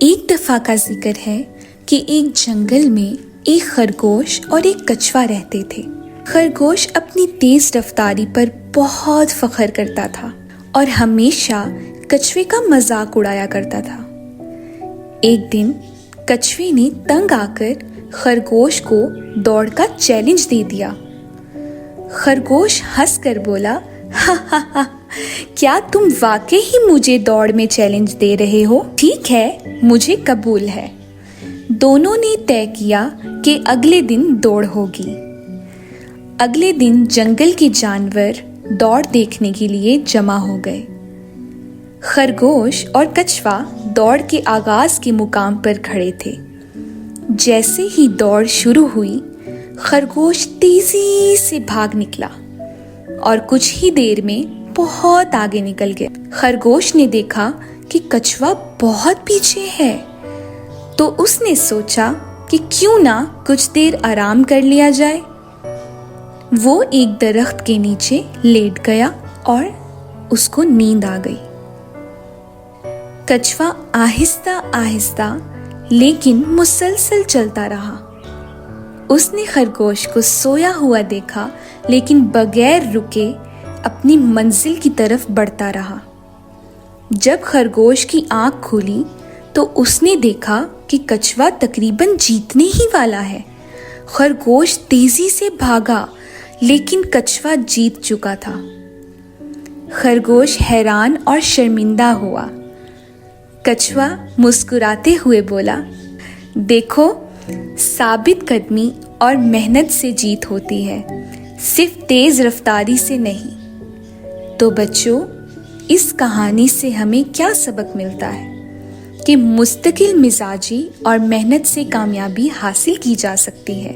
एक दफा का जिक्र है कि एक जंगल में एक खरगोश और एक कछुआ रहते थे। खरगोश अपनी तेज रफ्तारी पर बहुत फख्र करता था और हमेशा कछुए का मजाक उड़ाया करता था। एक दिन कछुए ने तंग आकर खरगोश को दौड़ का चैलेंज दे दिया। खरगोश हंसकर बोला, हा हा हा, क्या तुम वाकई ही मुझे दौड़ में चैलेंज दे रहे हो? ठीक है, मुझे कबूल है। दोनों ने तय किया कि अगले दिन दौड़ होगी। अगले दिन जंगल के जानवर दौड़ देखने के लिए जमा हो गए। खरगोश और कछुआ दौड़ के आगाज के मुकाम पर खड़े थे। जैसे ही दौड़ शुरू हुई, खरगोश तेजी से भाग निकला और कुछ ही देर में बहुत आगे निकल गया। खरगोश ने देखा कि कछुआ बहुत पीछे है, तो उसने सोचा कि क्यों ना कुछ देर आराम कर लिया जाए। वो एक दरख्त के नीचे लेट गया और उसको नींद आ गई। कछुआ आहिस्ता आहिस्ता लेकिन मुसलसल चलता रहा। उसने खरगोश को सोया हुआ देखा, लेकिन बगैर रुके अपनी मंजिल की तरफ बढ़ता रहा। जब खरगोश की आंख खुली तो उसने देखा कि कछुआ तकरीबन जीतने ही वाला है। खरगोश तेजी से भागा, लेकिन कछुआ जीत चुका था। खरगोश हैरान और शर्मिंदा हुआ। कछुआ मुस्कुराते हुए बोला, देखो, साबित कदमी और मेहनत से जीत होती है, सिर्फ तेज रफ्तारी से नहीं। तो बच्चों, इस कहानी से हमें क्या सबक मिलता है कि मुस्तकिल मिजाजी और मेहनत से कामयाबी हासिल की जा सकती है।